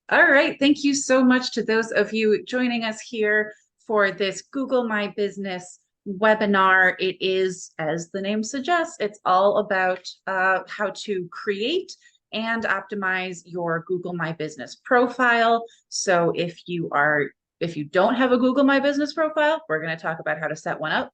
All right. Thank you so much to those of you joining us here for this Google My Business webinar. It is, as the name suggests, it's all about how to create and optimize your Google My Business profile. So if you don't have a Google My Business profile, we're going to talk about how to set one up.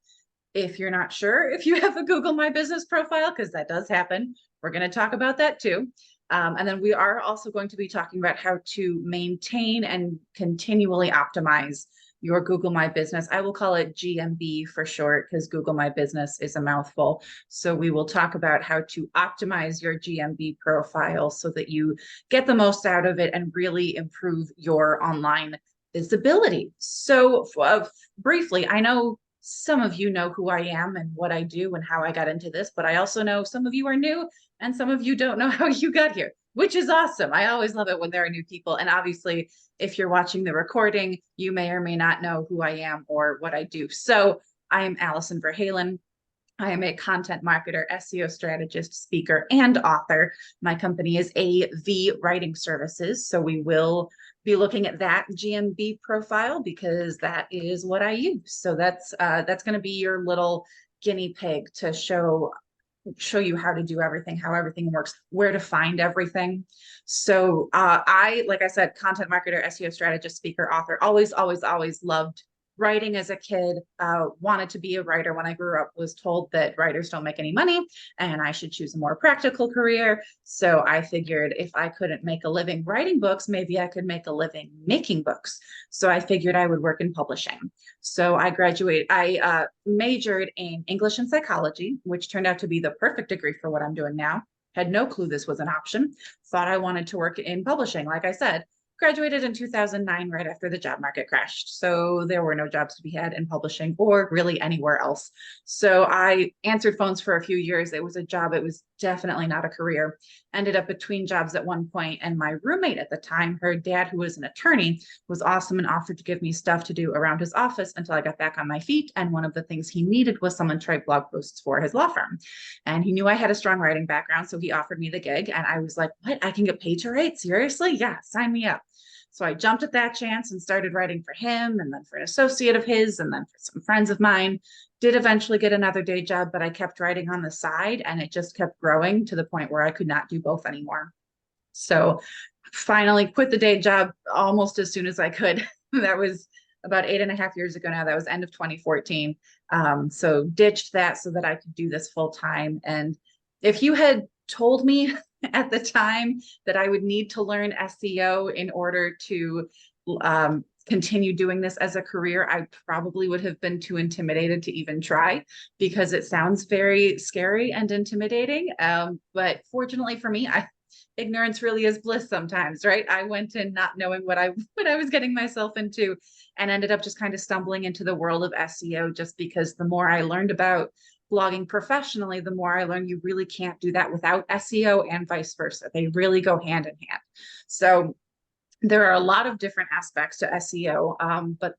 If you're not sure if you have a Google My Business profile, because that does happen, we're going to talk about that too. And then we are also going to be talking about how to maintain and continually optimize your Google My Business. I will call it GMB for short because Google My Business is a mouthful. So we will talk about how to optimize your GMB profile so that you get the most out of it and really improve your online visibility. So briefly, I know some of you know who I am and what I do and how I got into this, but I also know some of you are new and some of you don't know how you got here, which is awesome. I always love it when there are new people. And obviously, if you're watching the recording, you may or may not know who I am or what I do. So I am Allison Verhalen. I am a content marketer, SEO strategist, speaker, and author. My company is AV Writing Services. So we will be looking at that GMB profile because that is what I use. So that's going to be your little guinea pig to show you how to do everything, how everything works, where to find everything. So like I said, content marketer, SEO strategist, speaker, author, always loved writing as a kid, wanted to be a writer when I grew up, was told that writers don't make any money and I should choose a more practical career. So I figured if I couldn't make a living writing books, maybe I could make a living making books. So I figured I would work in publishing. So I majored in English and psychology, which turned out to be the perfect degree for what I'm doing now. Had no clue this was an option. Thought I wanted to work in publishing, like I said. Graduated in 2009, right after the job market crashed. So there were no jobs to be had in publishing or really anywhere else. So I answered phones for a few years. It was a job. It was definitely not a career. Ended up between jobs at one point, and my roommate at the time, her dad, who was an attorney, was awesome and offered to give me stuff to do around his office until I got back on my feet. And one of the things he needed was someone to write blog posts for his law firm. And he knew I had a strong writing background, so he offered me the gig. And I was like, what? I can get paid to write? Seriously? Yeah, sign me up. So I jumped at that chance and started writing for him and then for an associate of his and then for some friends of mine. Did eventually get another day job, but I kept writing on the side and it just kept growing to the point where I could not do both anymore. So finally quit the day job almost as soon as I could. That was about 8.5 years ago now. That was end of 2014. So ditched that so that I could do this full time. And if you had told me at the time that I would need to learn SEO in order to continue doing this as a career, I probably would have been too intimidated to even try because it sounds very scary and intimidating. But fortunately for me, ignorance really is bliss sometimes, right? I went in not knowing what I was getting myself into and ended up just kind of stumbling into the world of SEO just because the more I learned about blogging professionally, the more I learned you really can't do that without SEO and vice versa. They really go hand in hand. So there are a lot of different aspects to SEO, but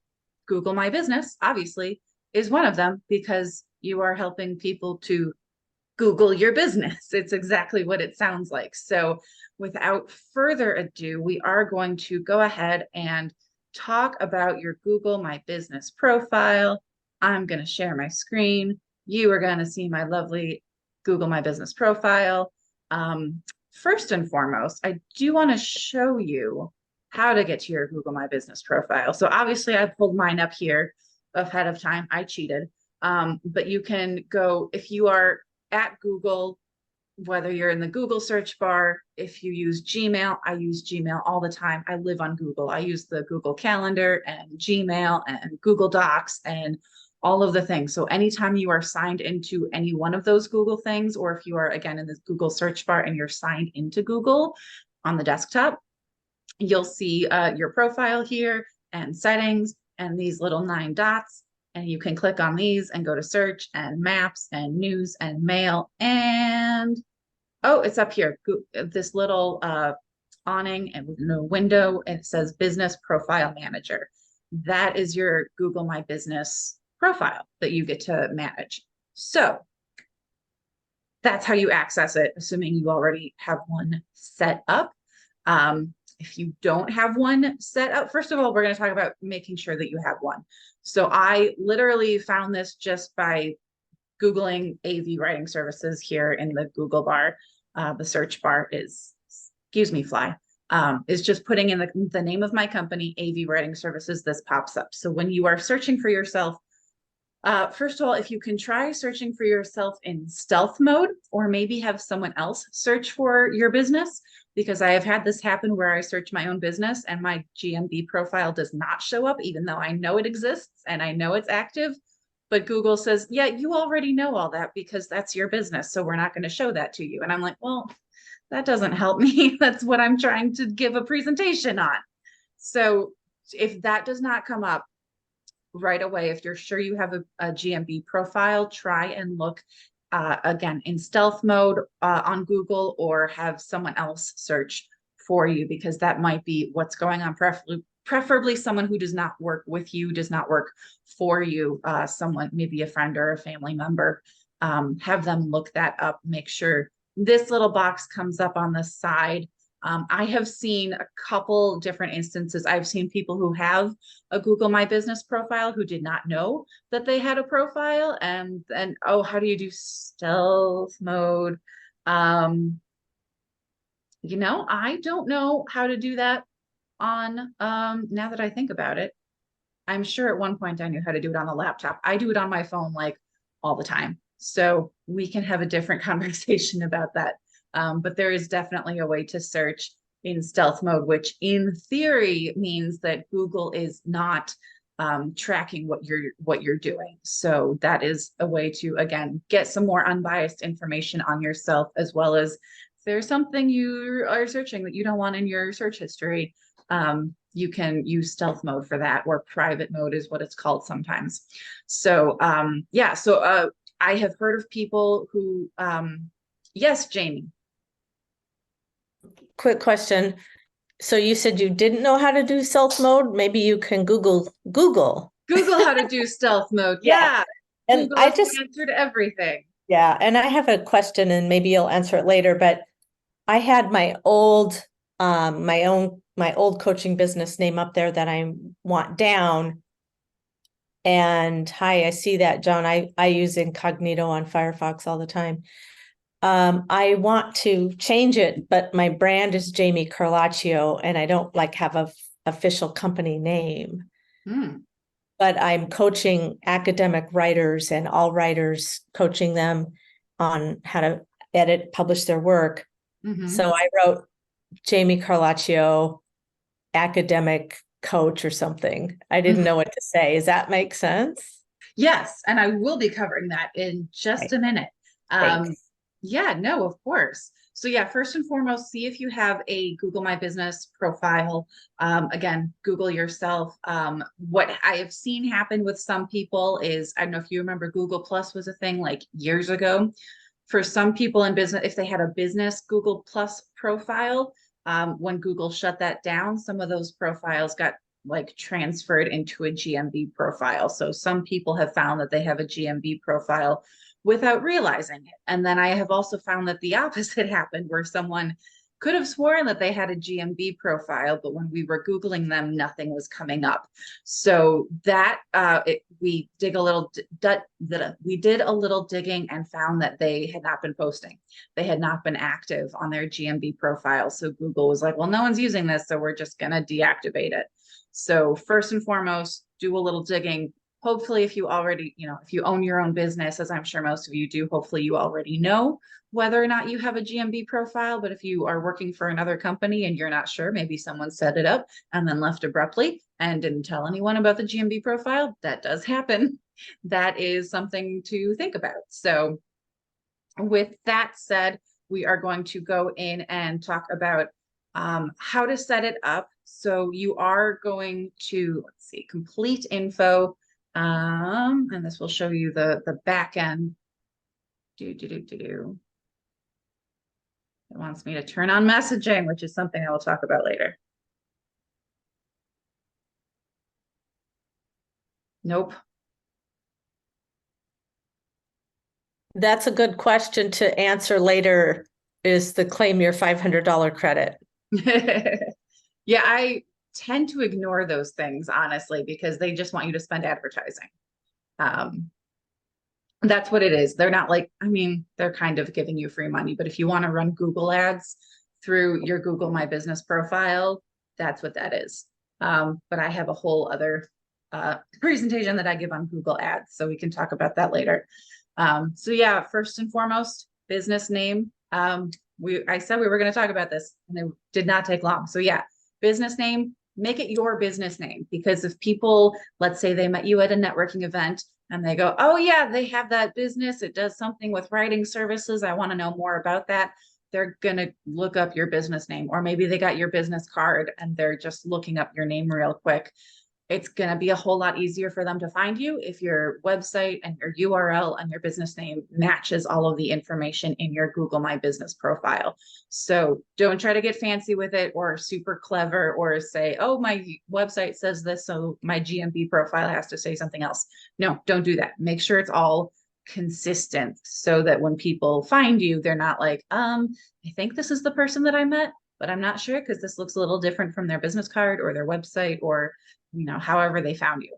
Google My Business obviously is one of them because you are helping people to Google your business. It's exactly what it sounds like. So without further ado, we are going to go ahead and talk about your Google My Business profile. I'm going to share my screen. You are going to see my lovely Google My Business profile. First and foremost, I do want to show you how to get to your Google My Business profile. So obviously I pulled mine up here ahead of time. I cheated. But you can go, if you are at Google, whether you're in the Google search bar, if you use Gmail, I use Gmail all the time. I live on Google. I use the Google Calendar and Gmail and Google Docs and all of the things. So anytime you are signed into any one of those Google things, or if you are again in the Google search bar and you're signed into Google on the desktop, you'll see your profile here and settings and these little 9 dots. And you can click on these and go to search and maps and news and mail. And oh, it's up here. This little awning and no window. And it says Business Profile Manager. That is your Google My Business profile that you get to manage. So that's how you access it, assuming you already have one set up. If you don't have one set up, first of all, we're going to talk about making sure that you have one. So I literally found this just by Googling AV writing services here in the Google bar. The search bar is, excuse me, fly, is just putting in the name of my company, AV writing services. This pops up. So when you are searching for yourself, first of all, if you can try searching for yourself in stealth mode, or maybe have someone else search for your business, because I have had this happen where I search my own business and my GMB profile does not show up, even though I know it exists and I know it's active. But Google says, yeah, you already know all that because that's your business. So we're not going to show that to you. And I'm like, well, that doesn't help me. That's what I'm trying to give a presentation on. So if that does not come up right away, if you're sure you have a GMB profile, try and look again in stealth mode on Google, or have someone else search for you, because that might be what's going on. Preferably someone who does not work with you, does not work for you, someone, maybe a friend or a family member. Have them look that up, make sure this little box comes up on the side. I have seen a couple different instances. I've seen people who have a Google My Business profile who did not know that they had a profile, and oh, how do you do stealth mode? You know, I don't know how to do that on, now that I think about it. I'm sure at one point I knew how to do it on the laptop. I do it on my phone like all the time. So we can have a different conversation about that. But there is definitely a way to search in stealth mode, which in theory means that Google is not tracking what you're doing. So that is a way to, again, get some more unbiased information on yourself, as well as if there's something you are searching that you don't want in your search history. You can use stealth mode for that, or private mode is what it's called sometimes. So yeah, so I have heard of people who, yes, Jamie. Quick question. So you said you didn't know how to do stealth mode. Maybe you can Google how to do stealth mode. Yeah. And Google I has just answered everything. Yeah, and I have a question, and maybe you'll answer it later, but I had my old my old coaching business name up there that I want down. And hi, I see that, John. I use incognito on Firefox all the time. I want to change it, but my brand is Jamie Carlaccio, and I don't like have a official company name. But I'm coaching academic writers and all writers, coaching them on how to edit, publish their work. So I wrote Jamie Carlaccio, academic coach or something. I didn't know what to say. Does that make sense? Yes, and I will be covering that in just a minute. Yeah, no, of course. So yeah, first and foremost, see if you have a Google My Business profile. Again, Google yourself. What I have seen happen with some people is, I don't know if you remember, Google Plus was a thing like years ago. For some people in business, if they had a business Google Plus profile, when Google shut that down, some of those profiles got like transferred into a GMB profile. So some people have found that they have a GMB profile without realizing it. And then I have also found that the opposite happened, where someone could have sworn that they had a GMB profile, but when we were Googling them, nothing was coming up. So that we did a little digging and found that they had not been posting. They had not been active on their GMB profile. So Google was like, well, no one's using this, so we're just going to deactivate it. So first and foremost, do a little digging. Hopefully, if you already, if you own your own business, as I'm sure most of you do, hopefully you already know whether or not you have a GMB profile. But if you are working for another company and you're not sure, maybe someone set it up and then left abruptly and didn't tell anyone about the GMB profile. That does happen. That is something to think about. So with that said, we are going to go in and talk about how to set it up. So you are going to, let's see, complete info. And this will show you the back end. It wants me to turn on messaging, which is something I will talk about later. Nope. That's a good question to answer later, is the claim your $500 credit. Yeah, I tend to ignore those things, honestly, because they just want you to spend advertising. Um, that's what it is. They're not like, I mean, they're kind of giving you free money, but if you want to run Google ads through your Google My Business profile, that's what that is. But I have a whole other presentation that I give on Google Ads, so we can talk about that later. So yeah, first and foremost, business name. I said we were going to talk about this, and it did not take long. So yeah, business name, make it your business name, because if people, let's say they met you at a networking event and they go, oh yeah, they have that business, it does something with writing services, I want to know more about that. They're going to look up your business name, or maybe they got your business card and they're just looking up your name real quick. It's going to be a whole lot easier for them to find you if your website and your URL and your business name matches all of the information in your Google My Business profile. So don't try to get fancy with it or super clever or say, oh, my website says this, so my GMB profile has to say something else. No, don't do that. Make sure it's all consistent so that when people find you, they're not like, I think this is the person that I met, but I'm not sure because this looks a little different from their business card or their website, or however they found you.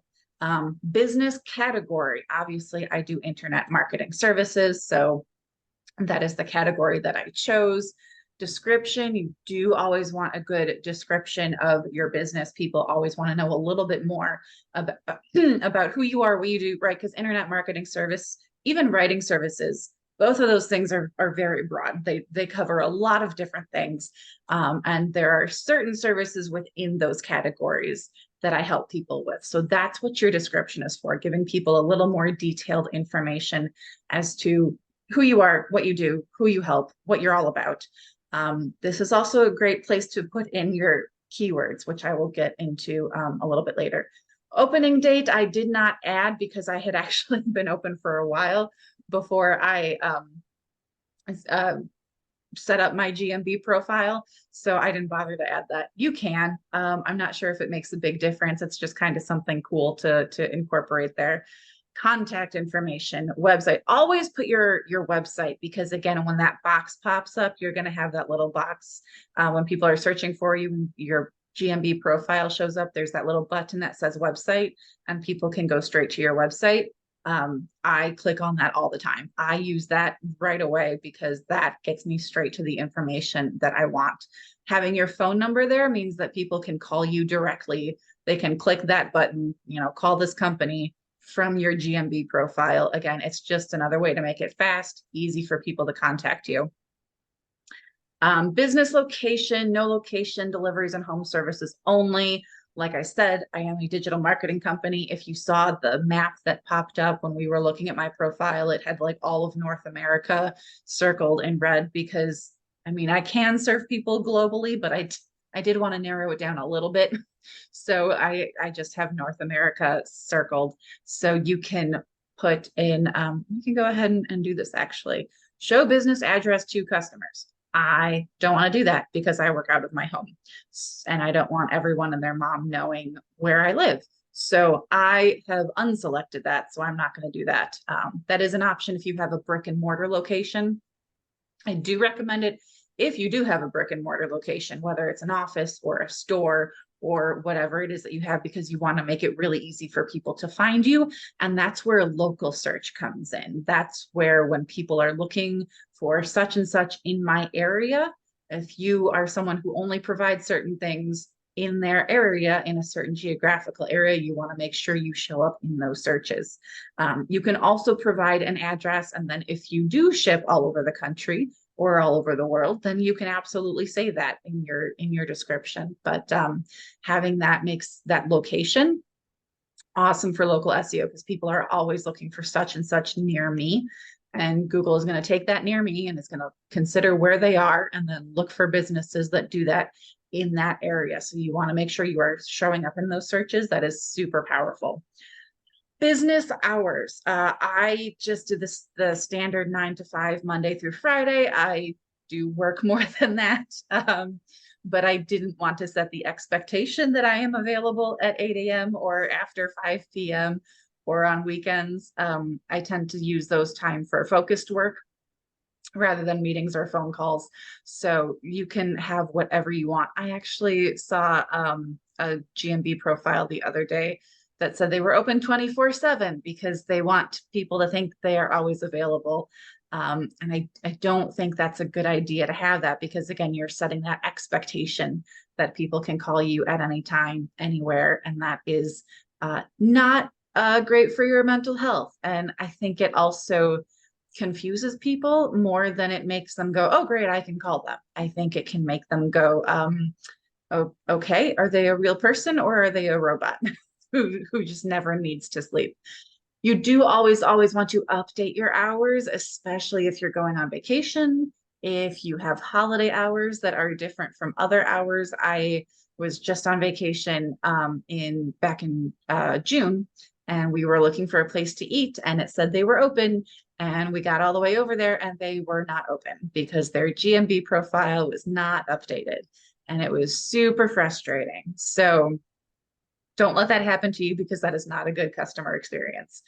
Business category. Obviously, I do internet marketing services, so that is the category that I chose. Description, you do always want a good description of your business. People always want to know a little bit more about, about who you are, what you do, right? Because internet marketing service, even writing services, both of those things are very broad. They cover a lot of different things. And there are certain services within those categories that I help people with. So that's what your description is for, giving people a little more detailed information as to who you are, what you do, who you help, what you're all about. This is also a great place to put in your keywords, which I will get into a little bit later. Opening date, I did not add because I had actually been open for a while before I set up my GMB profile. So I didn't bother to add that. You can. I'm not sure if it makes a big difference. It's just kind of something cool to incorporate there. Contact information, website. Always put your website, because again, when that box pops up, you're going to have that little box when people are searching for you. Your GMB profile shows up. There's that little button that says website, and people can go straight to your website. I click on that all the time. I use that right away because that gets me straight to the information that I want. Having your phone number there means that people can call you directly. They can click that button, call this company from your GMB profile. Again, it's just another way to make it fast, easy for people to contact you. Business location, no location, deliveries and home services only. Like I said, I am a digital marketing company. If you saw the map that popped up when we were looking at my profile, it had like all of North America circled in red, because I mean, I can serve people globally, but I did want to narrow it down a little bit. So I just have North America circled. So you can put in, you can go ahead and do this actually. Show business address to customers. I don't want to do that because I work out of my home and I don't want everyone and their mom knowing where I live. So I have unselected that. So I'm not going to do that. That is an option if you have a brick and mortar location. I do recommend it if you do have a brick and mortar location, whether it's an office or a store or whatever it is that you have, because you want to make it really easy for people to find you. And that's where local search comes in. That's where, when people are looking for such and such in my area, if you are someone who only provides certain things in their area, in a certain geographical area, you want to make sure you show up in those searches. You can also provide an address, and then if you do ship all over the country or all over the world, then you can absolutely say that in your description. But having that makes that location awesome for local SEO, because people are always looking for such and such near me. And Google is going to take that near me and it's going to consider where they are and then look for businesses that do that in that area. So you want to make sure you are showing up in those searches. That is super powerful. Business hours. I just do the standard 9 to 5, Monday through Friday. I do work more than that. But I didn't want to set the expectation that I am available at 8 a.m. or after 5 p.m. or on weekends. I tend to use those time for focused work. rather than meetings or phone calls. So you can have whatever you want. I actually saw a GMB profile the other day that said they were open 24/7 because they want people to think they are always available. And I don't think that's a good idea to have that, because again, you're setting that expectation that people can call you at any time, anywhere. And that is not great for your mental health. And I think it also confuses people more than it makes them go, oh, great, I can call them. I think it can make them go, oh, okay, are they a real person or are they a robot who just never needs to sleep? You do always, always want to update your hours, especially if you're going on vacation, if you have holiday hours that are different from other hours. I was just on vacation back in June, and we were looking for a place to eat, and it said they were open, and we got all the way over there and they were not open because their GMB profile was not updated, and it was super frustrating. So don't let that happen to you, because that is not a good customer experience.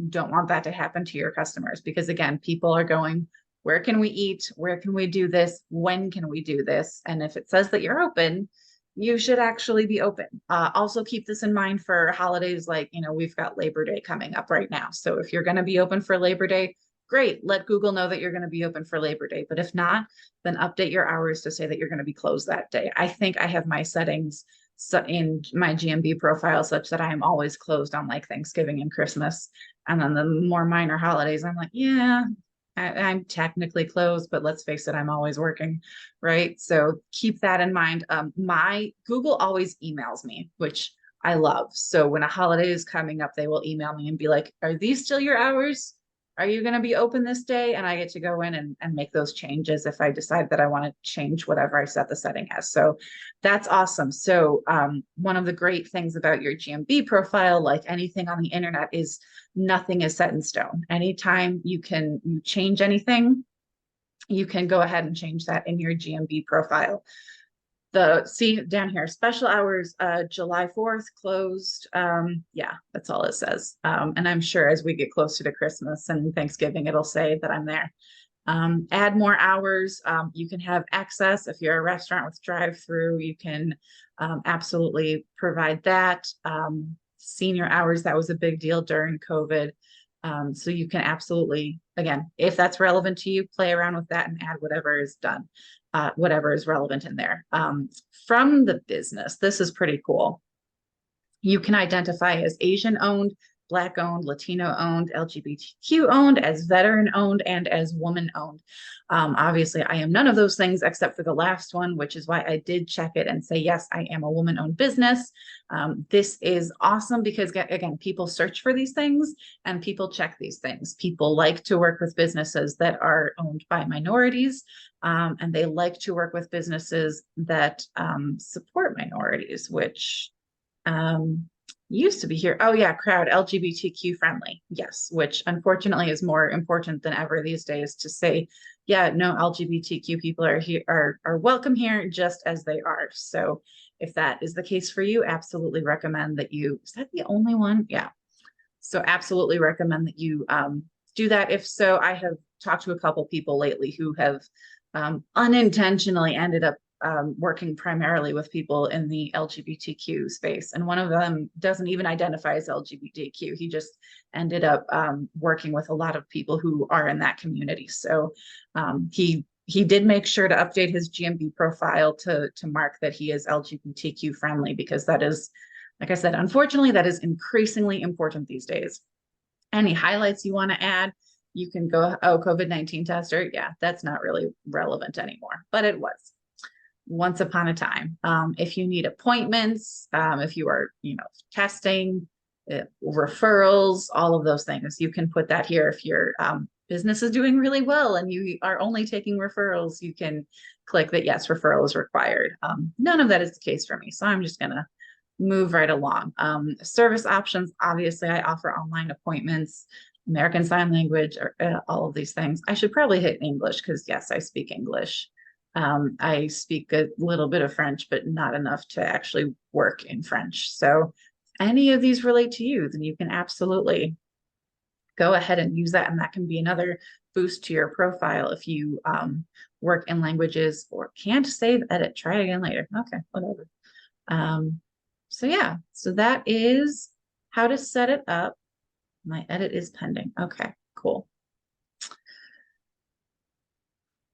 Don't want that to happen to your customers, because again, people are going, where can we eat? Where can we do this? When can we do this? And if it says that you're open, you should actually be open. Also keep this in mind for holidays, like, we've got Labor Day coming up right now. So if you're going to be open for Labor Day, great. Let Google know that you're going to be open for Labor Day. But if not, then update your hours to say that you're going to be closed that day. I think I have my settings in my GMB profile such that I am always closed on like Thanksgiving and Christmas. And then the more minor holidays, I'm like, yeah, I'm technically closed, but let's face it, I'm always working, right? So keep that in mind. My Google always emails me, which I love. So when a holiday is coming up, they will email me and be like, are these still your hours? Are you going to be open this day? And I get to go in and make those changes if I decide that I want to change whatever I set the setting as. So that's awesome. So one of the great things about your GMB profile, like anything on the internet, is nothing is set in stone. Anytime you change anything, you can go ahead and change that in your GMB profile. See down here, special hours, July 4th closed. Yeah, that's all it says. And I'm sure as we get closer to Christmas and Thanksgiving, it'll say that I'm there. Add more hours. You can have access. If you're a restaurant with drive-through, you can absolutely provide that. Senior hours, that was a big deal during COVID. So you can absolutely, again, if that's relevant to you, play around with that and add whatever is done, whatever is relevant in there. From the business, this is pretty cool. You can identify as Asian owned, Black owned, Latino owned, LGBTQ owned, as veteran owned, and as woman owned. Obviously, I am none of those things except for the last one, which is why I did check it and say, yes, I am a woman owned business. This is awesome because, again, people search for these things and people check these things. People like to work with businesses that are owned by minorities, and they like to work with businesses that support minorities, which used to be here. Oh yeah, crowd LGBTQ friendly. Yes, which unfortunately is more important than ever these days to say, yeah, no, LGBTQ people are here, are welcome here just as they are. So if that is the case for you, absolutely recommend that you, is that the only one? Yeah. So absolutely recommend that you do that. If so, I have talked to a couple people lately who have unintentionally ended up working primarily with people in the LGBTQ space. And one of them doesn't even identify as LGBTQ. He just ended up working with a lot of people who are in that community. So he did make sure to update his GMB profile to mark that he is LGBTQ friendly, because that is, like I said, unfortunately, that is increasingly important these days. Any highlights you want to add? You can go, oh, COVID-19 tester. Yeah, that's not really relevant anymore, but it was once upon a time. If you need appointments, if you are, testing, referrals, all of those things, you can put that here. If your business is doing really well and you are only taking referrals, you can click that, yes, referral is required. None of that is the case for me, so I'm just going to move right along. Service options, obviously, I offer online appointments, American Sign Language, or all of these things. I should probably hit English because, yes, I speak English. I speak a little bit of French, but not enough to actually work in French. So any of these relate to you, then you can absolutely go ahead and use that. And that can be another boost to your profile if you work in languages or can't save, edit, try again later. Okay, whatever. So yeah, so that is how to set it up. My edit is pending. Okay, cool.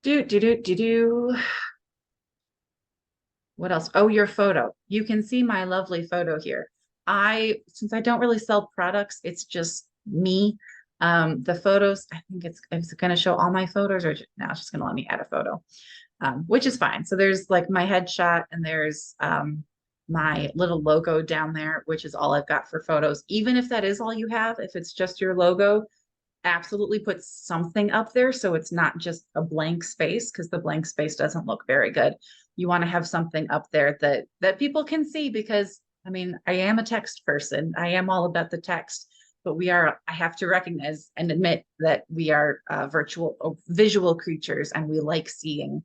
Do. What else? Oh, your photo. You can see my lovely photo here. Since I don't really sell products, it's just me. The photos, I think it's going to show all my photos, or now it's just going to let me add a photo, which is fine. So there's like my headshot, and there's my little logo down there, which is all I've got for photos. Even if that is all you have, if it's just your logo, absolutely put something up there so it's not just a blank space, because the blank space doesn't look very good. You want to have something up there that people can see, because I mean, I am a text person. I am all about the text, but I have to recognize and admit that we are visual creatures, and we like seeing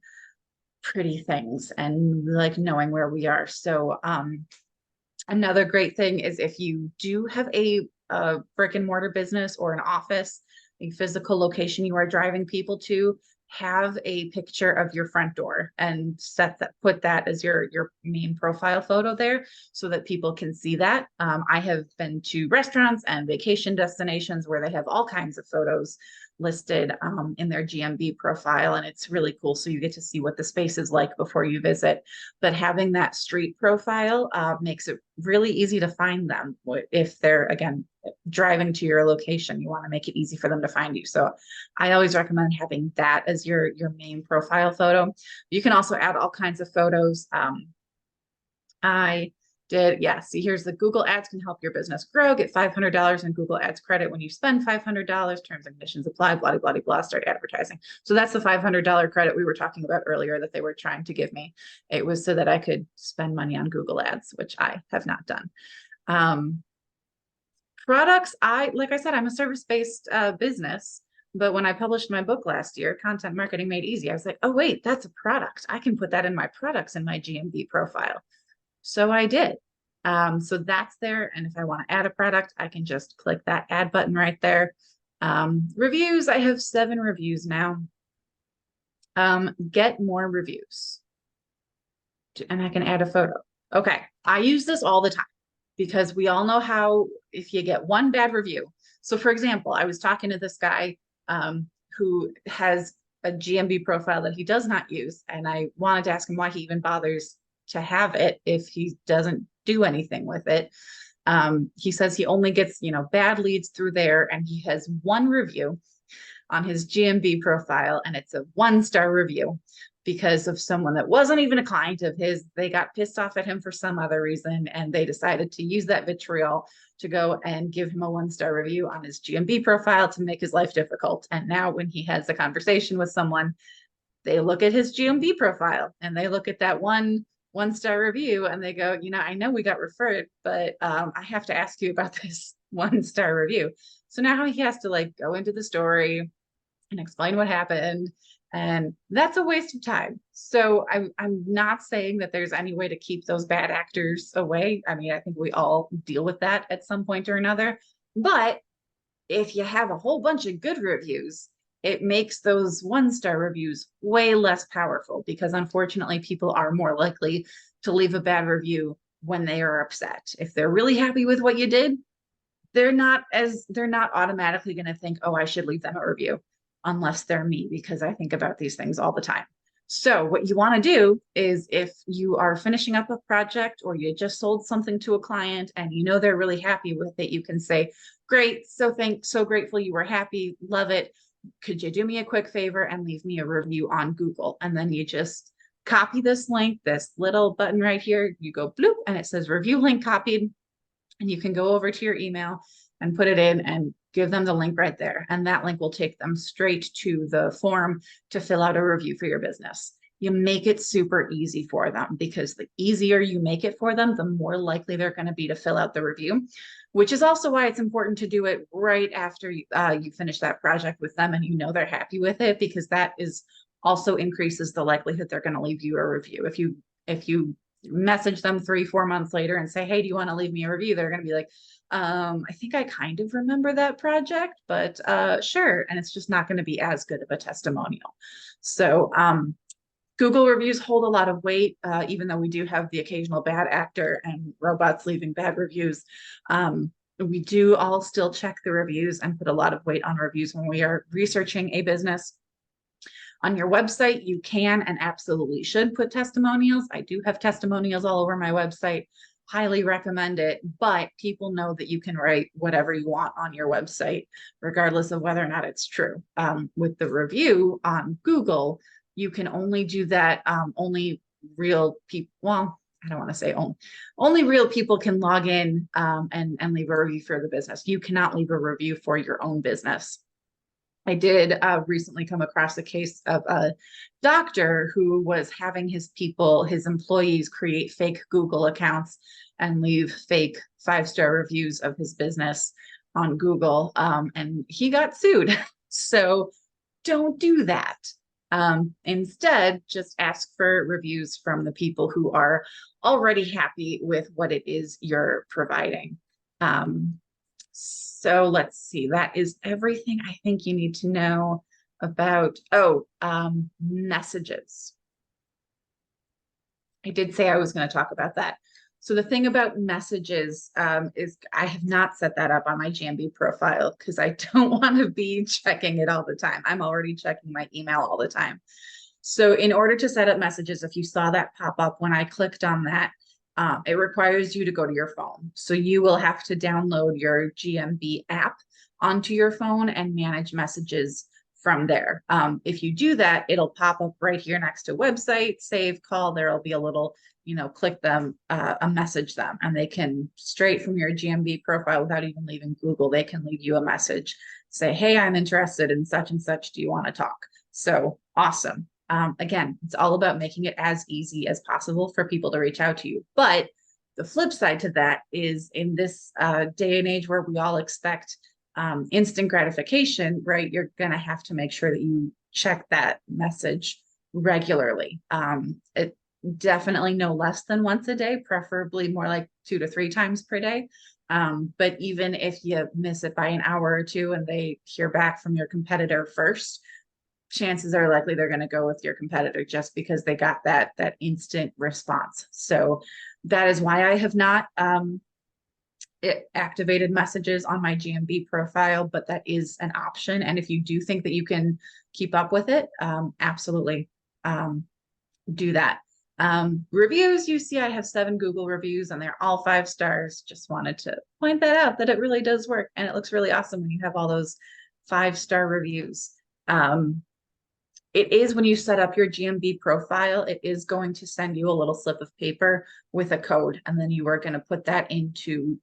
pretty things, and we like knowing where we are. So another great thing is if you do have a brick and mortar business or an office, a physical location you are driving people to, have a picture of your front door and put that as your main profile photo there so that people can see that. I have been to restaurants and vacation destinations where they have all kinds of photos listed in their GMB profile, and it's really cool. So you get to see what the space is like before you visit. But having that street profile makes it really easy to find them. If they're, again, driving to your location, you want to make it easy for them to find you. So I always recommend having that as your main profile photo. You can also add all kinds of photos. See, here's the Google Ads can help your business grow. Get $500 in Google Ads credit when you spend $500. Terms and conditions apply, blah, blah, blah, blah, start advertising. So that's the $500 credit we were talking about earlier that they were trying to give me. It was so that I could spend money on Google Ads, which I have not done. Products, like I said, I'm a service-based business. But when I published my book last year, Content Marketing Made Easy, I was like, oh, wait, that's a product. I can put that in my products in my GMB profile. So I did. So that's there. And if I want to add a product, I can just click that add button right there. Reviews, I have 7 reviews now. Get more reviews. And I can add a photo. Okay, I use this all the time because we all know how if you get one bad review. So for example, I was talking to this guy who has a GMB profile that he does not use. And I wanted to ask him why he even bothers to have it if he doesn't do anything with it. He says he only gets, bad leads through there, and he has 1 review on his GMB profile, and it's a 1-star review because of someone that wasn't even a client of his. They got pissed off at him for some other reason, and they decided to use that vitriol to go and give him a 1-star review on his GMB profile to make his life difficult. And now when he has a conversation with someone, they look at his GMB profile and they look at that 1-star review and they go, I know we got referred, but I have to ask you about this 1-star review. So now he has to go into the story and explain what happened. And that's a waste of time. So I'm not saying that there's any way to keep those bad actors away. I mean, I think we all deal with that at some point or another. But if you have a whole bunch of good reviews, it makes those 1-star reviews way less powerful, because unfortunately people are more likely to leave a bad review when they are upset. If they're really happy with what you did, they're not automatically going to think, oh, I should leave them a review, unless they're me, because I think about these things all the time. So what you want to do is, if you are finishing up a project or you just sold something to a client and they're really happy with it, you can say, great, so grateful you were happy, love it. Could you do me a quick favor and leave me a review on Google? And then you just copy this link, this little button right here, you go bloop, and it says review link copied. And you can go over to your email and put it in and give them the link right there. And that link will take them straight to the form to fill out a review for your business. You make it super easy for them, because the easier you make it for them, the more likely they're going to be to fill out the review, which is also why it's important to do it right after you finish that project with them and they're happy with it, because that is also increases the likelihood they're going to leave you a review. If you message them 3-4 months later and say, hey, do you want to leave me a review? They're going to be like, I think I kind of remember that project, but sure. And it's just not going to be as good of a testimonial. So Google reviews hold a lot of weight, even though we do have the occasional bad actor and robots leaving bad reviews. We do all still check the reviews and put a lot of weight on reviews when we are researching a business. On your website, you can and absolutely should put testimonials. I do have testimonials all over my website. Highly recommend it, but people know that you can write whatever you want on your website, regardless of whether or not it's true. With the review on Google, you can only do that. Only real people, well, I don't want to say only real people can log in and leave a review for the business. You cannot leave a review for your own business. I did recently come across a case of a doctor who was having his employees create fake Google accounts and leave fake 5-star reviews of his business on Google, and he got sued. So don't do that. Instead, just ask for reviews from the people who are already happy with what it is you're providing. So let's see, that is everything I think you need to know about, messages. I did say I was going to talk about that. So the thing about messages is I have not set that up on my GMB profile because I don't want to be checking it all the time. I'm already checking my email all the time. So in order to set up messages, if you saw that pop up when I clicked on that, it requires you to go to your phone. So you will have to download your GMB app onto your phone and manage messages from there. If you do that, it'll pop up right here next to website, save, call. There'll be a little, click them, a message them, and they can straight from your GMB profile without even leaving Google, they can leave you a message, say, hey, I'm interested in such and such. Do you want to talk? So awesome. Again, it's all about making it as easy as possible for people to reach out to you. But the flip side to that is in this day and age where we all expect instant gratification, right? You're going to have to make sure that you check that message regularly. It definitely no less than once a day, preferably more like 2 to 3 times per day. But even if you miss it by an hour or two and they hear back from your competitor first, chances are likely they're going to go with your competitor just because they got that instant response. So that is why I have not activated messages on my GMB profile, but that is an option. And if you do think that you can keep up with it, absolutely do that. Reviews, you see I have 7 Google reviews and they're all 5 stars. Just wanted to point that out, that it really does work and it looks really awesome when you have all those 5-star reviews. It is when you set up your GMB profile, it is going to send you a little slip of paper with a code. And then you are going to put that into,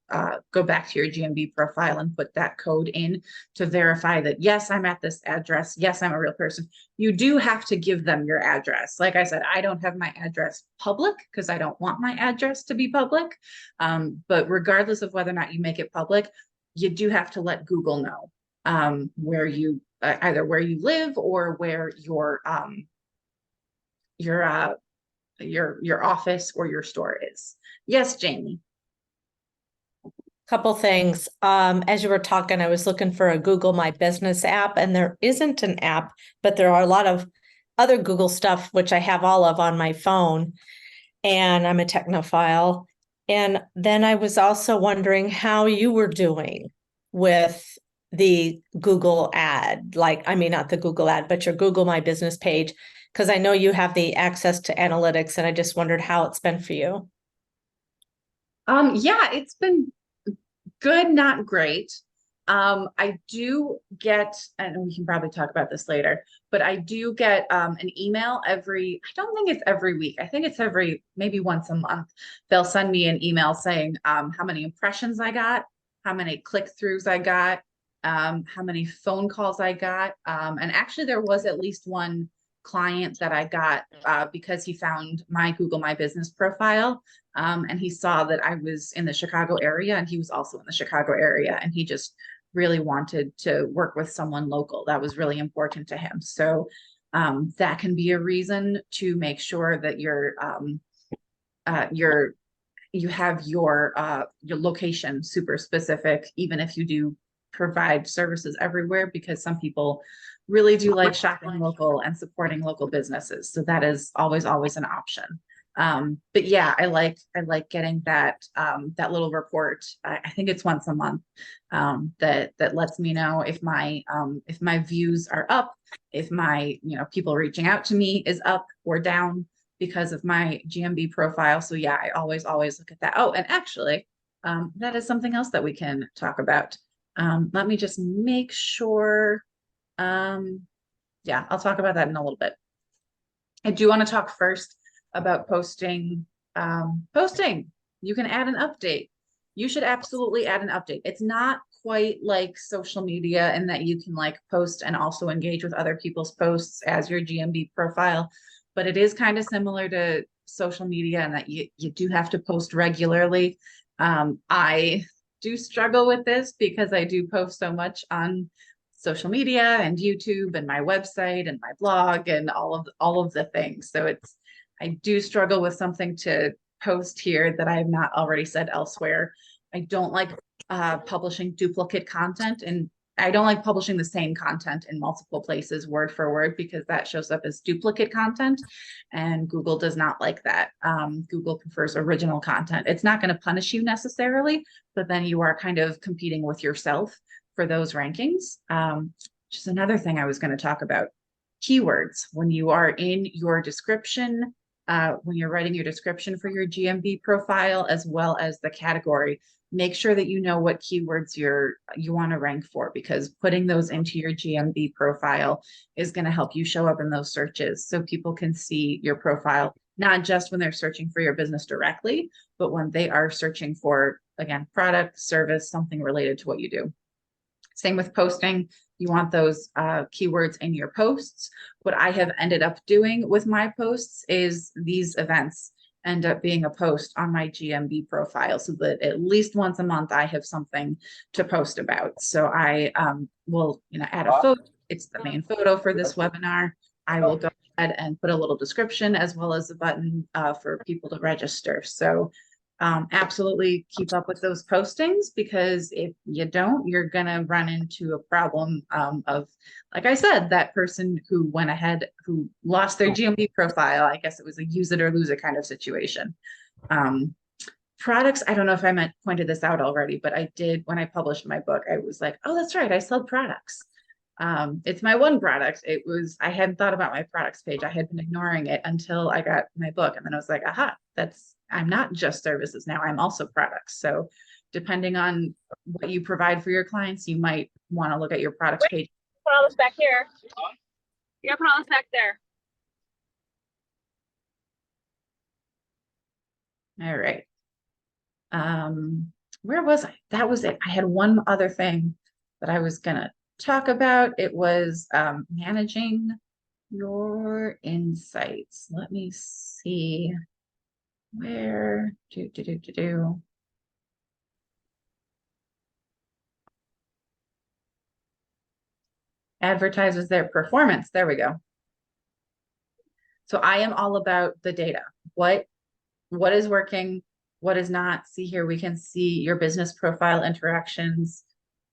go back to your GMB profile and put that code in to verify that, yes, I'm at this address. Yes, I'm a real person. You do have to give them your address. Like I said, I don't have my address public because I don't want my address to be public. But regardless of whether or not you make it public, you do have to let Google know where you either where you live or where your office or your store is. Yes, Jamie. Couple things. As you were talking, I was looking for a Google My Business app, and there isn't an app, but there are a lot of other Google stuff, which I have all of on my phone, and I'm a technophile. And then I was also wondering how you were doing with the Google ad, not the Google ad, but your Google My Business page, because I know you have the access to analytics, and I just wondered how it's been for you. Yeah, it's been good, not great. I do get, and we can probably talk about this later, but I do get an email I don't think it's every week. I think it's maybe once a month. They'll send me an email saying how many impressions I got, how many click-throughs I got, how many phone calls I got. And actually there was at least one client that I got because he found my Google My Business profile. And he saw that I was in the Chicago area and he was also in the Chicago area. And he just really wanted to work with someone local. That was really important to him. So that can be a reason to make sure that you're you have your location super specific, even if you do provide services everywhere, because some people really do like shopping local and supporting local businesses. So that is always an option. But yeah, I like getting that that little report. I think it's once a month, that lets me know if my views are up, if my, people reaching out to me is up or down because of my GMB profile. So yeah, I always look at that. Oh, and actually, that is something else that we can talk about. Let me just make sure. Yeah, I'll talk about that in a little bit. I do want to talk first about posting. Posting, you can add an update. You should absolutely add an update. It's not quite like social media in that you can like post and also engage with other people's posts as your GMB profile, but it is kind of similar to social media in that you do have to post regularly. I do struggle with this because I do post so much on social media and YouTube and my website and my blog and all of the things. So I do struggle with something to post here that I have not already said elsewhere. I don't like publishing duplicate content, and I don't like publishing the same content in multiple places word for word, because that shows up as duplicate content, and Google does not like that. Google prefers original content. It's not going to punish you necessarily, but then you are kind of competing with yourself for those rankings. Which is another thing I was going to talk about. Keywords. When you are in your description, when you're writing your description for your GMB profile, as well as the category, make sure that you know what keywords you want to rank for, because putting those into your GMB profile is going to help you show up in those searches so people can see your profile, not just when they're searching for your business directly, but when they are searching for, again, product, service, something related to what you do. Same with posting. You want those keywords in your posts. What I have ended up doing with my posts is these events end up being a post on my GMB profile, so that at least once a month I have something to post about. So I will add a photo. It's the main photo for this webinar. I will go ahead and put a little description as well as a button for people to register. So absolutely keep up with those postings, because if you don't, you're going to run into a problem of, like I said, that person who went ahead, who lost their GMB profile. I guess it was a use it or lose it kind of situation. Products, I don't know if I pointed this out already, but I did, when I published my book, I was like, oh, that's right, I sell products. It's my one product. I hadn't thought about my products page. I had been ignoring it until I got my book. And then I was like, aha, I'm not just services now, I'm also products. So depending on what you provide for your clients, you might want to look at your products page. Put all this back here. You gotta put all this back there. All right. Where was I? That was it. I had one other thing that I was gonna talk about. It was managing your insights. Let me see where advertisers their performance. There we go. So I am all about the data. What is working, what is not. See here, we can see your business profile interactions.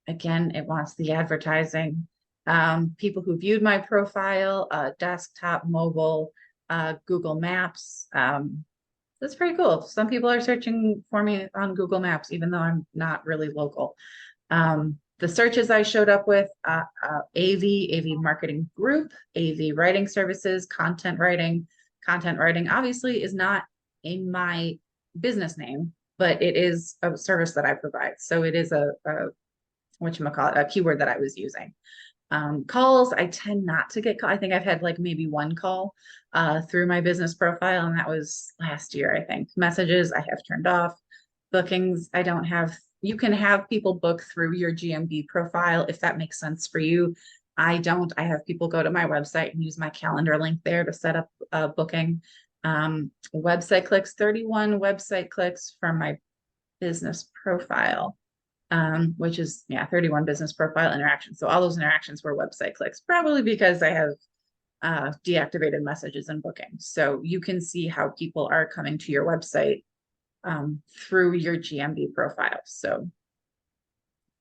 Again, it wants the advertising. People who viewed my profile, desktop, mobile, Google Maps. That's pretty cool. Some people are searching for me on Google Maps, even though I'm not really local. The searches I showed up with, AV Marketing Group, AV Writing Services, Content Writing. Content writing obviously is not in my business name, but it is a service that I provide. So it is a keyword that I was using. Calls, I tend not to get I think I've had like maybe one call through my business profile, and that was last year, I think. Messages I have turned off. Bookings, I don't have. You can have people book through your GMB profile if that makes sense for you. I don't. I have people go to my website and use my calendar link there to set up a booking. Website clicks, 31 website clicks from my business profile. Which is 31 business profile interactions. So all those interactions were website clicks, probably because I have deactivated messages and bookings. So you can see how people are coming to your website through your GMB profile. So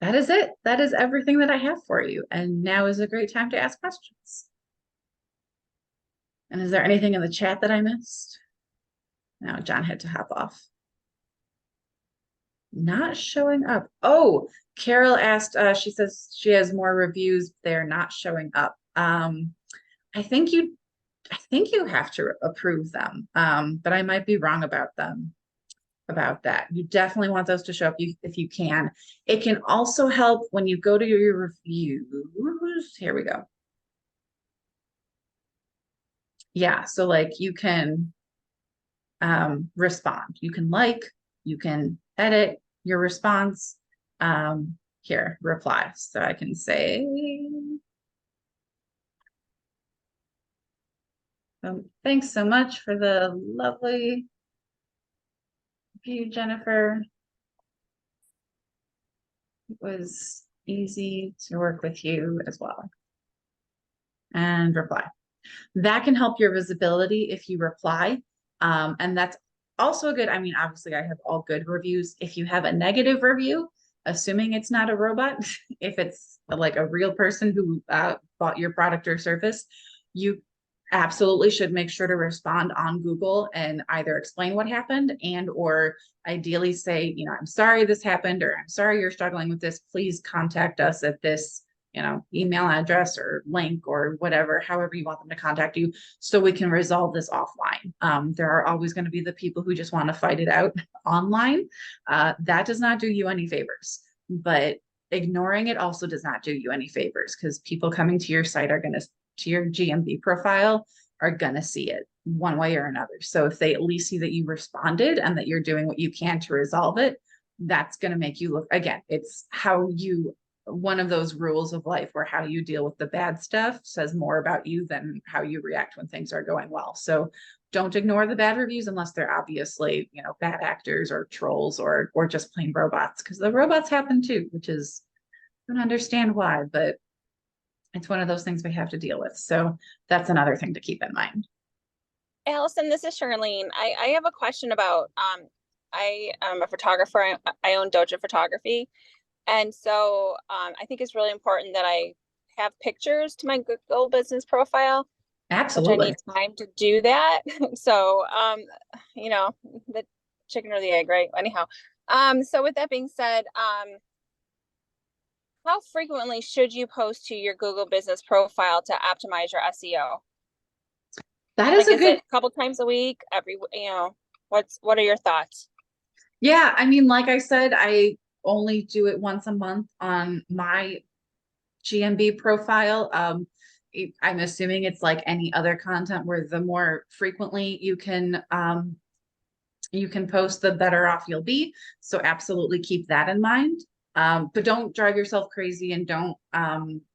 that is it. That is everything that I have for you. And now is a great time to ask questions. And is there anything in the chat that I missed? No, John had to hop off. Not showing up. Oh, Carol asked, she says she has more reviews. They're not showing up. I think you have to approve them. But I might be wrong about them, about that. You definitely want those to show up if you can. It can also help when you go to your reviews. Here we go. Yeah, so like you can respond. You can like, you can edit your response. Here, reply. So I can say, thanks so much for the lovely review, Jennifer. It was easy to work with you as well. And reply. That can help your visibility if you reply. And that's also good. I mean, obviously I have all good reviews. If you have a negative review, assuming it's not a robot, if it's like a real person who bought your product or service, you absolutely should make sure to respond on Google and either explain what happened and or ideally say, you know, I'm sorry this happened, or I'm sorry you're struggling with this. Please contact us at this, you know, email address or link or whatever, however you want them to contact you, so we can resolve this offline. There are always going to be the people who just want to fight it out online. That does not do you any favors, but ignoring it also does not do you any favors, because people coming to your site are going to your GMB profile are going to see it one way or another. So if they at least see that you responded and that you're doing what you can to resolve it, that's going to make you look, again, it's how you, one of those rules of life where how you deal with the bad stuff says more about you than how you react when things are going well. So don't ignore the bad reviews unless they're obviously, you know, bad actors or trolls or just plain robots, because the robots happen too, which is, I don't understand why, but it's one of those things we have to deal with. So that's another thing to keep in mind. Allison, this is Charlene. I have a question about, I am a photographer. I own Doja Photography. And so I think it's really important that I have pictures to my Google business profile. Absolutely. Which I need time to do that. So, you know, the chicken or the egg, right? Anyhow. So with that being said, how frequently should you post to your Google business profile to optimize your SEO? That is like, a good, it a couple times a week, every, you know, what are your thoughts? yeah, I mean, like I said, I only do it once a month on my GMB profile. I'm assuming it's like any other content where the more frequently you can post, the better off you'll be. So absolutely keep that in mind. But don't drive yourself crazy and don't,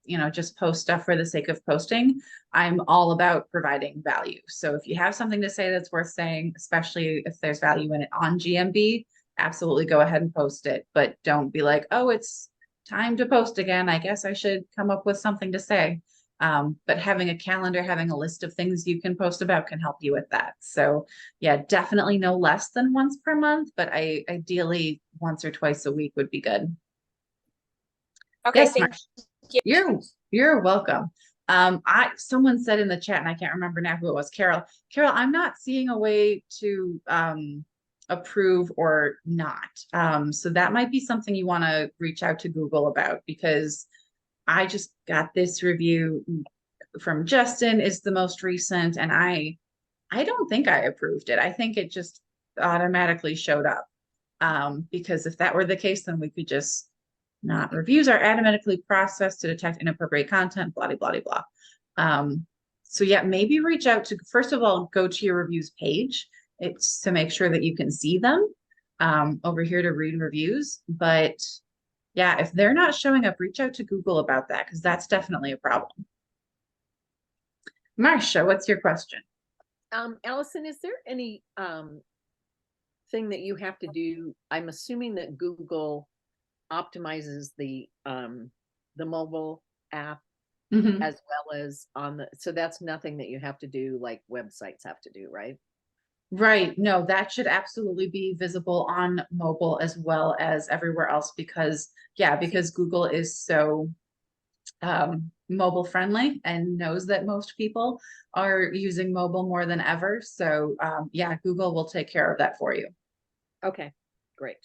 you know, just post stuff for the sake of posting. I'm all about providing value. So if you have something to say that's worth saying, especially if there's value in it on GMB, absolutely go ahead and post it. But don't be like, oh, it's time to post again. I guess I should come up with something to say. But having a calendar, having a list of things you can post about can help you with that. So yeah, definitely no less than once per month, but ideally once or twice a week would be good. Okay, Yes, thank you. you're welcome. Someone said in the chat, and I can't remember now who it was, Carol, I'm not seeing a way to approve or not. So that might be something you want to reach out to Google about, because I just got this review from Justin is the most recent, and I don't think I approved it. I think it just automatically showed up. Because if that were the case, then we could just not. Reviews are automatically processed to detect inappropriate content, blah, blah, blah, blah. So yeah, maybe reach out to, first of all, go to your reviews page. It's to make sure that you can see them over here to read reviews. But yeah, if they're not showing up, reach out to Google about that, because that's definitely a problem. Marcia, what's your question? Allison, is there any thing that you have to do? I'm assuming that Google optimizes the mobile app Mhm. as well as on the, so that's nothing that you have to do like websites have to do, right? Right. No, that should absolutely be visible on mobile as well as everywhere else because, yeah, because Google is so mobile friendly and knows that most people are using mobile more than ever. So, yeah, Google will take care of that for you. Okay, great.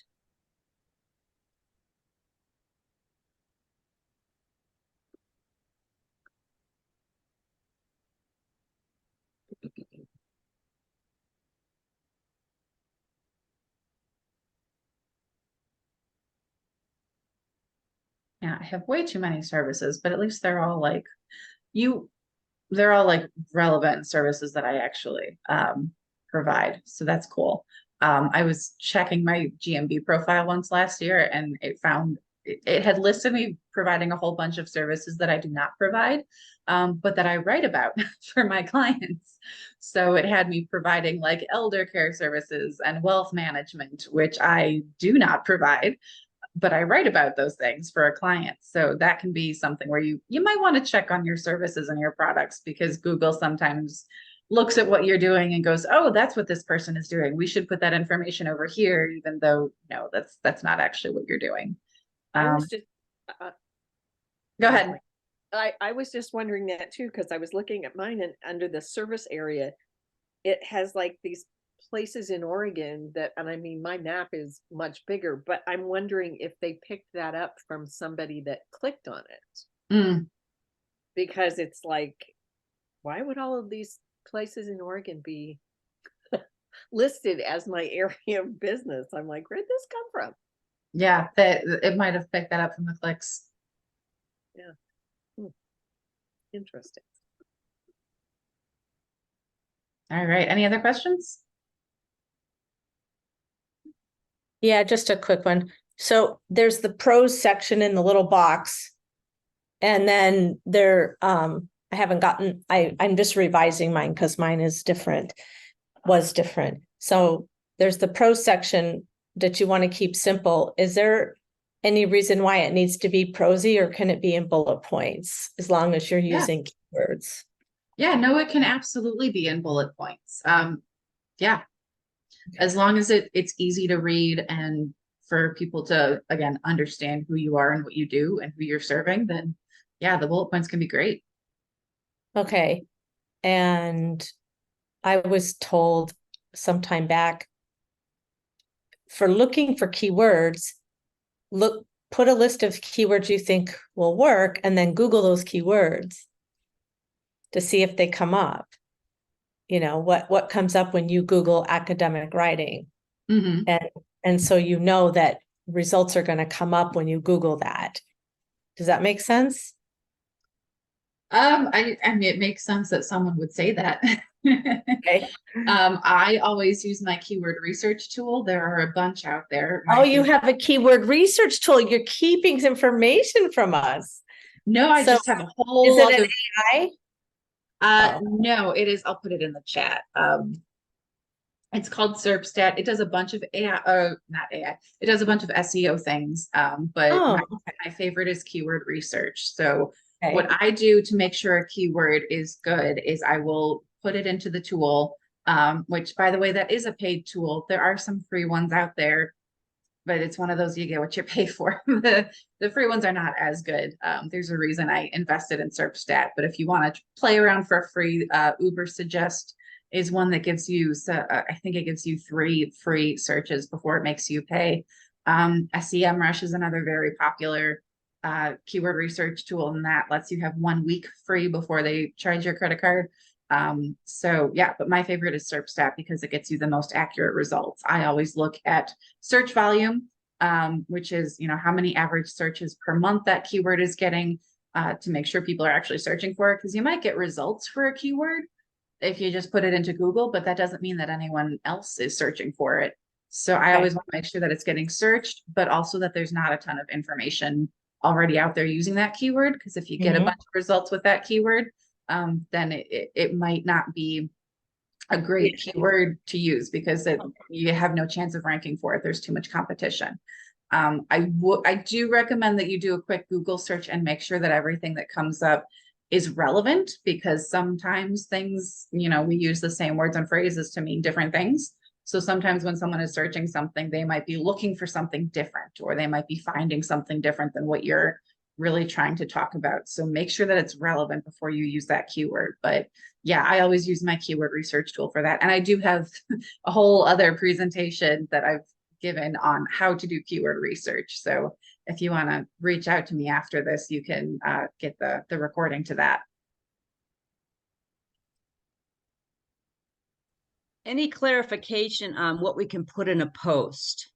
Yeah, I have way too many services, but at least they're all like you, they're all like relevant services that I actually provide. So that's cool. I was checking my GMB profile once last year and it found it had listed me providing a whole bunch of services that I do not provide, but that I write about for my clients. So it had me providing like elder care services and wealth management, which I do not provide, but I write about those things for a client. So that can be something where you might want to check on your services and your products because Google sometimes looks at what you're doing and goes, "Oh, that's what this person is doing. We should put that information over here," even though no, that's not actually what you're doing. I was Um, just, uh, Go never ahead. mind. I was just wondering that too, because I was looking at mine and under the service area, it has like these places in Oregon that, and I mean, my map is much bigger, but I'm wondering if they picked that up from somebody that clicked on it. Mm, Because it's like, why would all of these places in Oregon be listed as my area of business? I'm like, where'd this come from? yeah, that it might have picked that up from the clicks. Yeah. Interesting. All right. Any other questions? Yeah, just a quick one. So there's the pros section in the little box. And then I haven't gotten, I'm just revising mine because mine is different, was different. So there's the pros section that you want to keep simple. Is there any reason why it needs to be prosy or can it be in bullet points as long as you're Yeah. using keywords? Yeah, no, it can absolutely be in bullet points. Yeah, as long as it's easy to read and for people to again understand who you are and what you do and who you're serving, then yeah, the bullet points can be great. Okay. And I was told sometime back for looking for keywords, put a list of keywords you think will work and then Google those keywords to see if they come up. You know, what comes up when you Google academic writing. Mhm. And so you know that results are going to come up when you Google that. Does that make sense? I mean, it makes sense that someone would say that. Okay. I always use my keyword research tool. There are a bunch out there. Oh, you have a keyword research tool. You're keeping information from us. No, I So just have a is whole it an other. AI? Oh. No, it is. I'll put it in the chat. It's called SERPstat. It does a bunch of AI, not AI. It does a bunch of SEO things. But Oh, my favorite is keyword research. So okay. what I do to make sure a keyword is good is I will put it into the tool, which by the way, that is a paid tool. There are some free ones out there, but it's one of those you get what you pay for. The free ones are not as good. There's a reason I invested in SERPstat, but if you want to play around for a free, Ubersuggest is one that gives you, I think it gives you 3 free searches before it makes you pay. SEMrush is another very popular keyword research tool, and that lets you have 1 week free before they charge your credit card. So yeah, but my favorite is SERPstat because it gets you the most accurate results. I always look at search volume, which is, how many average searches per month that keyword is getting, to make sure people are actually searching for it. Because you might get results for a keyword if you just put it into Google, but that doesn't mean that anyone else is searching for it. So I always want to make sure that it's getting searched, but also that there's not a ton of information already out there using that keyword. Because if you get a bunch of results with that keyword, then it might not be a great keyword to use because you have no chance of ranking for it. There's too much competition. I do recommend that you do a quick Google search and make sure that everything that comes up is relevant, because sometimes things, you know, we use the same words and phrases to mean different things. So sometimes when someone is searching something, they might be looking for something different, or they might be finding something different than what you're really trying to talk about. So make sure that it's relevant before you use that keyword. But yeah, I always use my keyword research tool for that. And I do have a whole other presentation that I've given on how to do keyword research. So if you want to reach out to me after this, you can get the recording to that. Any clarification on what we can put in a post?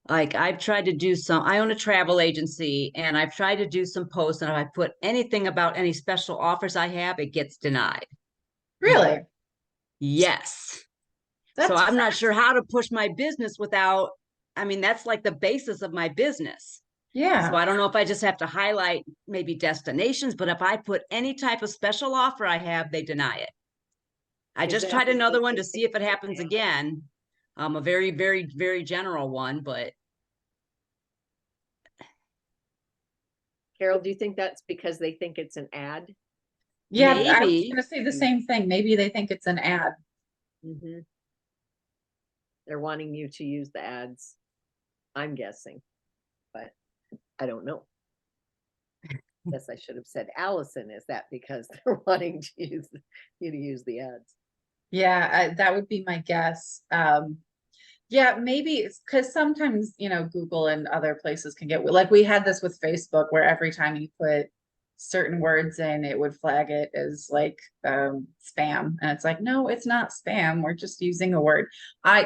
Like I've tried to do I own a travel agency, and I've tried to do some posts, and if I put anything about any special offers I have, it gets denied. Really? Yes. So I'm not sure how to push my business without, I mean, that's like the basis of my business. Yeah. So I don't know if I just have to highlight maybe destinations, but if I put any type of special offer I have, they deny it. I Is just that tried another because one they to see think if it it's an happens ad? again. A very, very, very general one, but Carol, do you think that's because they think it's an ad? Yeah, I was maybe. gonna say the same thing. Maybe they think it's an ad. Mm-hmm. They're wanting you to use the ads, I'm guessing, but I don't know. Guess I should have said, Allison, is that because they're wanting to use you to use the ads? Yeah, that would be my guess. Yeah, maybe it's because sometimes, you know, Google and other places can get, like we had this with Facebook, where every time you put certain words in, it would flag it as like spam. And it's like, no, it's not spam. We're just using a word.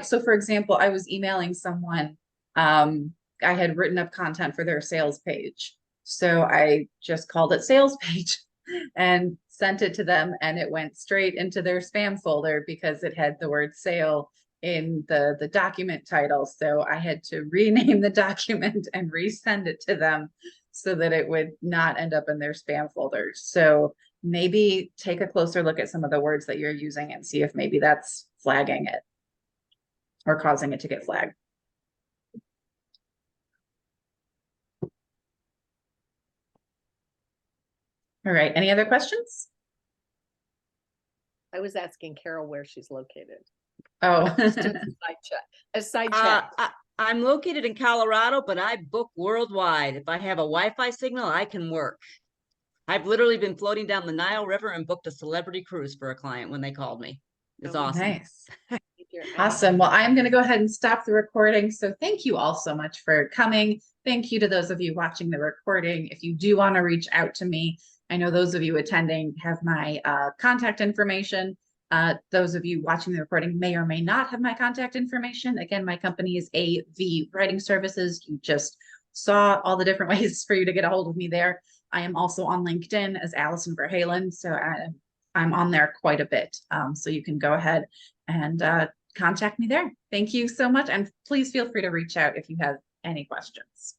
So for example, I was emailing someone, I had written up content for their sales page. So I just called it sales page and sent it to them, and it went straight into their spam folder because it had the word sale in the document title. So I had to rename the document and resend it to them so that it would not end up in their spam folders. So maybe take a closer look at some of the words that you're using and see if maybe that's flagging it or causing it to get flagged. All right, any other questions? I was asking Carol where she's located. Oh, Just a side chat. A side chat. I'm located in Colorado, but I book worldwide. If I have a Wi-Fi signal, I can work. I've literally been floating down the Nile River and booked a celebrity cruise for a client when they called me. It's awesome. nice. Your app. Awesome. Well, I'm going to go ahead and stop the recording. So thank you all so much for coming. Thank you to those of you watching the recording. If you do want to reach out to me, I know those of you attending have my contact information. Those of you watching the recording may or may not have my contact information. Again, my company is AV Writing Services. You just saw all the different ways for you to get a hold of me there. I am also on LinkedIn as Allison Verhalen. So I'm on there quite a bit. So you can go ahead and contact me there. Thank you so much. And please feel free to reach out if you have any questions.